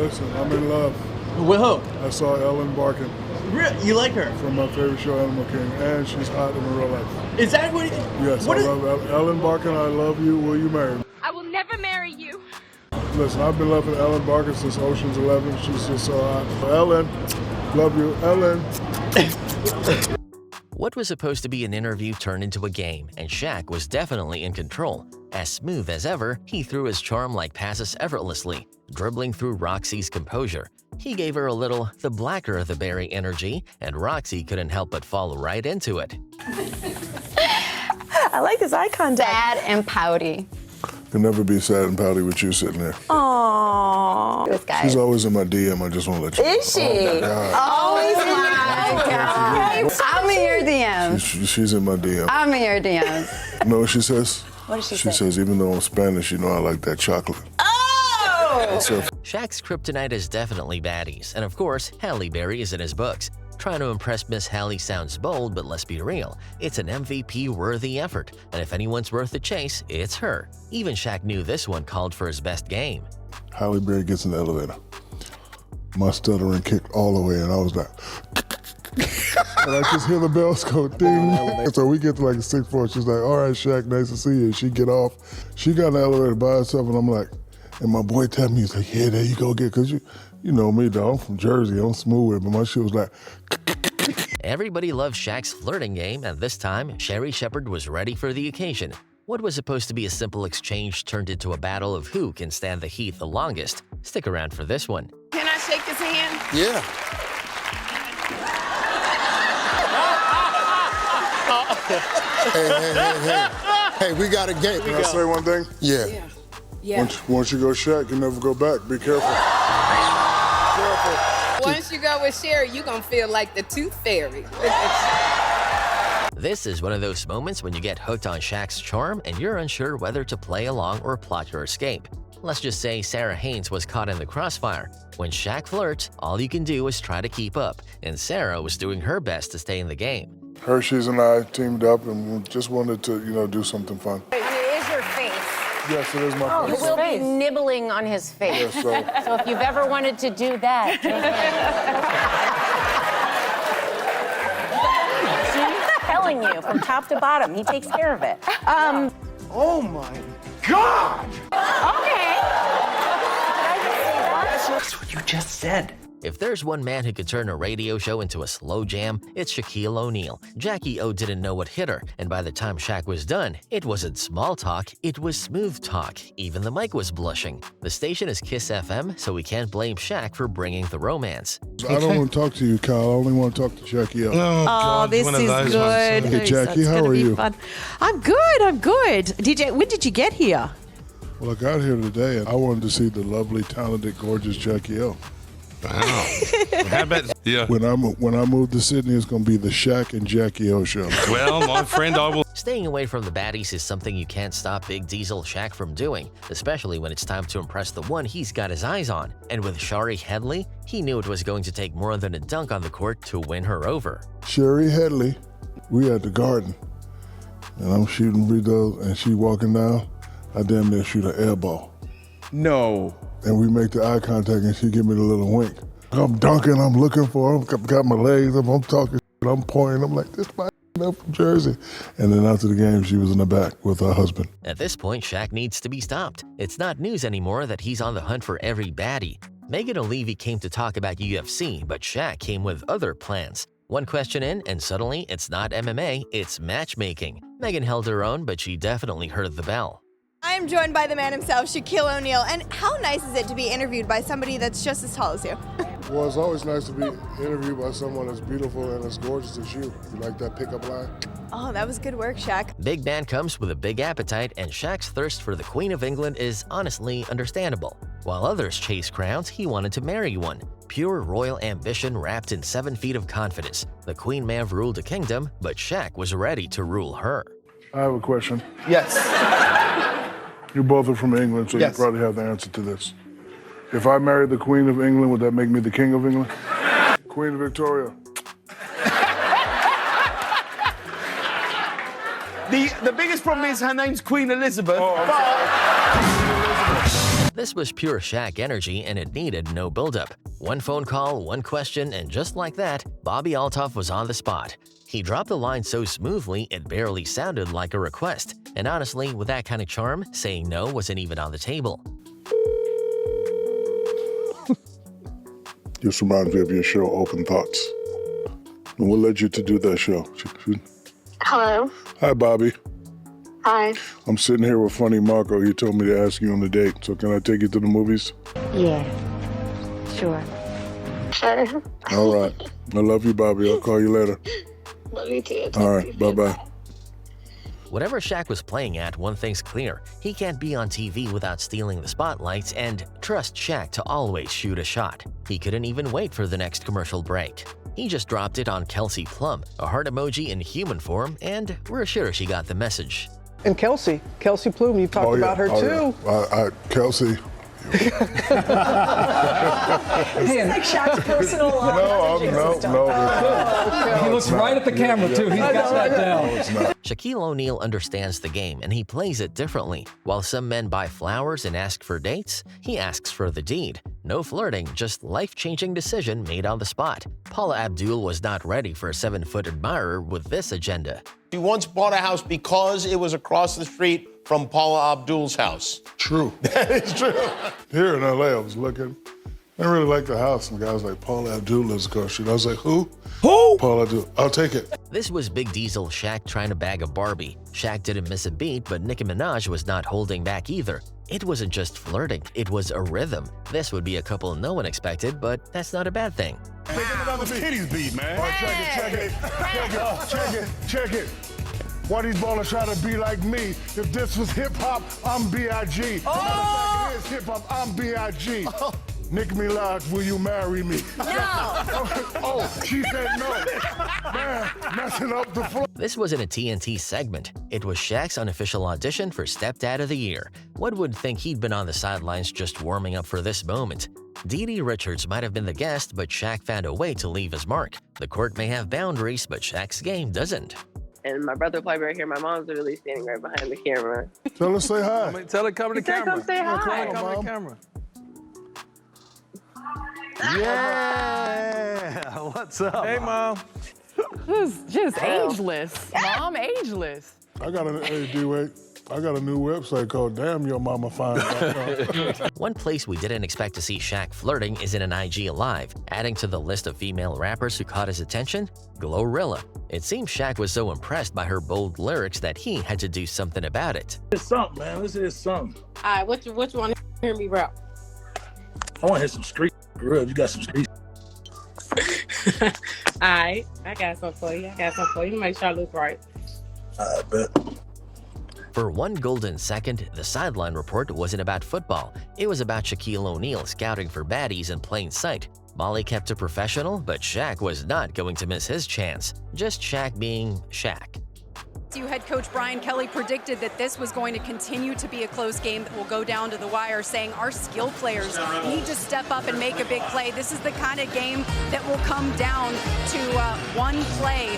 Listen, I'm in love. With who? I saw Ellen Barkin. Really? You like her? From my favorite show, Animal King, and she's hot in real life. Is that what? Yes, I love Ellen Barkin. I love you. Will you marry me? I will never marry you. Listen, I've been loving Ellen Barkin since Ocean's 11. She's just so hot. Ellen, love you, Ellen. What was supposed to be an interview turned into a game, and Shaq was definitely in control. As smooth as ever, he threw his charm like passes effortlessly, dribbling through Roxy's composure. He gave her a little the blacker the berry energy, and Roxy couldn't help but fall right into it. I like this eye contact. Sad and pouty. Can never be sad and pouty with you sitting there. Aww. This guy. She's always in my DM. I just want to let you know. Is she? Always in my God. I'm in your DMs. She's in my DM. I'm in your DMs. You know what she says? What does she say? She says, even though I'm Spanish, you know I like that chocolate. Oh! That's her. Shaq's kryptonite is definitely baddies, and of course, Halle Berry is in his books. Trying to impress Miss Halle sounds bold, but let's be real, it's an MVP-worthy effort, and if anyone's worth the chase, it's her. Even Shaq knew this one called for his best game. Halle Berry gets in the elevator. My stuttering kicked all the way, and I was like, and I just hear the bells go ding. So we get to like the 6th floor. She's like, all right, Shaq, nice to see you. She get off. She got in the elevator by herself, and I'm like, and my boy tapped me, he's like, yeah, there you go, because you know me, though. I'm from Jersey. I'm smooth with it, but my shit was like. Everybody loves Shaq's flirting game, and this time, Shepard was ready for the occasion. What was supposed to be a simple exchange turned into a battle of who can stand the heat the longest. Stick around for this one. Can I shake his hand? Yeah. Hey, we got a game. Can I say one thing? Yeah. Once you go Shaq, you never go back. Be careful. Once you go with Sherry, you're going to feel like the tooth fairy. This is one of those moments when you get hooked on Shaq's charm and you're unsure whether to play along or plot your escape. Let's just say Sarah Haynes was caught in the crossfire. When Shaq flirts, all you can do is try to keep up, and Sarah was doing her best to stay in the game. Hershey's and I teamed up and just wanted to, do something fun. It is your face. Yes, it is my face. We'll be nibbling on his face. Yeah, So if you've ever wanted to do that, He's telling you from top to bottom. He takes care of it. Oh my God! okay. That's what you just said. If there's one man who could turn a radio show into a slow jam, it's Shaquille O'Neal. Jackie O didn't know what hit her, and by the time Shaq was done, it wasn't small talk, it was smooth talk. Even the mic was blushing. The station is Kiss FM, so we can't blame Shaq for bringing the romance. I don't want to talk to you, Kyle. I only want to talk to Jackie O. Oh, God, this one of is those good. ones. Hey, Jackie, how are you? Fun. I'm good. When did you get here? Well, I got here today, and I wanted to see the lovely, talented, gorgeous Jackie O. Wow. How about, yeah. When I move to Sydney, it's going to be the Shaq and Jackie O show. Well, my friend, I will. Staying away from the baddies is something you can't stop Big Diesel Shaq from doing, especially when it's time to impress the one he's got his eyes on. And with Shie Henley, he knew it was going to take more than a dunk on the court to win her over. Shie Henley, we at the Garden, and I'm shooting free throws, and she walking down. I damn near shoot an air ball. No. And we make the eye contact, and she give me the little wink. I'm dunking, I'm looking for her, got my legs up, I'm talking, I'm pointing, I'm like, this my up from Jersey. And then after the game, she was in the back with her husband. At this point, Shaq needs to be stopped. It's not news anymore that he's on the hunt for every baddie. Megan O'Leary came to talk about UFC, but Shaq came with other plans. One question in, and suddenly it's not MMA, it's matchmaking. Megan held her own, but she definitely heard the bell. I am joined by the man himself, Shaquille O'Neal. And how nice is it to be interviewed by somebody that's just as tall as you? Well, it's always nice to be interviewed by someone as beautiful and as gorgeous as you. You like that pickup line? Oh, that was good work, Shaq. Big man comes with a big appetite, and Shaq's thirst for the Queen of England is honestly understandable. While others chase crowns, he wanted to marry one. Pure royal ambition wrapped in 7 feet of confidence. The Queen may have ruled a kingdom, but Shaq was ready to rule her. I have a question. Yes. You both are from England, so Yes. you probably have the answer to this. If I married the Queen of England, would that make me the King of England? Queen Victoria. The biggest problem is her name's Queen Elizabeth. Oh, I'm sorry. This was pure Shaq energy and it needed no buildup. One phone call, one question, and just like that, Bobby Altoff was on the spot. He dropped the line so smoothly it barely sounded like a request. And honestly, with that kind of charm, saying no wasn't even on the table. This reminds me of your show, Open Thoughts. And what led you to do that show? Hello. Hi, Bobby. Hi. I'm sitting here with Funny Marco. He told me to ask you on a date. So can I take you to the movies? Yeah. Sure. Sure. All right. I love you, Bobby. I'll call you later. Love you too. All right. Bye-bye. Whatever Shaq was playing at, one thing's clear. He can't be on TV without stealing the spotlights, and trust Shaq to always shoot a shot. He couldn't even wait for the next commercial break. He just dropped it on Kelsey Plum, a heart emoji in human form, and we're sure she got the message. And Kelsey Plum, you've talked about her too. Yeah. Kelsey. This is like Shaq's personal No. He looks right at the camera too. He's got that down. No, it's not. Shaquille O'Neal understands the game and he plays it differently. While some men buy flowers and ask for dates, he asks for the deed. No flirting, just life-changing decision made on the spot. Paula Abdul was not ready for a 7-foot admirer with this agenda. He once bought a house because it was across the street from Paula Abdul's house. True. That is true. Here in LA, I was looking. I really liked the house, and the guy was like, Paula Abdul lives across the street. I was like, who? Who? Paula Abdul. I'll take it. This was Big Diesel Shaq trying to bag a Barbie. Shaq didn't miss a beat, but Nicki Minaj was not holding back either. It wasn't just flirting, it was a rhythm. This would be a couple no one expected, but that's not a bad thing. Titties beat, man. All right, check it. Why these ballers try to be like me? If this was hip-hop, I'm B.I.G. Oh! It is hip-hop, I'm B.I.G. Oh. Nicki Minaj, will you marry me? No! Oh, she said no. Man, messing up the floor. This wasn't a TNT segment. It was Shaq's unofficial audition for Stepdad of the Year. One would think he'd been on the sidelines just warming up for this moment. Dee Dee Richards might have been the guest, but Shaq found a way to leave his mark. The court may have boundaries, but Shaq's game doesn't. And my brother played right here. My mom's literally standing right behind the camera. Tell her say hi. Tell her come to the camera. Come say hi. Tell her come to the camera. Yeah! What's up? Hey, Mom. Just ageless. Mom, ageless. I got a new website called Damn Your Mama Fine. One place we didn't expect to see Shaq flirting is in an IG Live. Adding to the list of female rappers who caught his attention, Glorilla. It seems Shaq was so impressed by her bold lyrics that he had to do something about it. It's something, man. Listen to this song. All right, what you want to hear me rap? I want to hear some street. Real, you got some street. All right, I got something for you. Make sure I look right. I bet. For one golden second, the sideline report wasn't about football. It was about Shaquille O'Neal scouting for baddies in plain sight. Molly kept it professional, but Shaq was not going to miss his chance. Just Shaq being Shaq. Head coach Brian Kelly predicted that this was going to continue to be a close game that will go down to the wire, saying our skill players need to step up and make a big play. This is the kind of game that will come down to one play.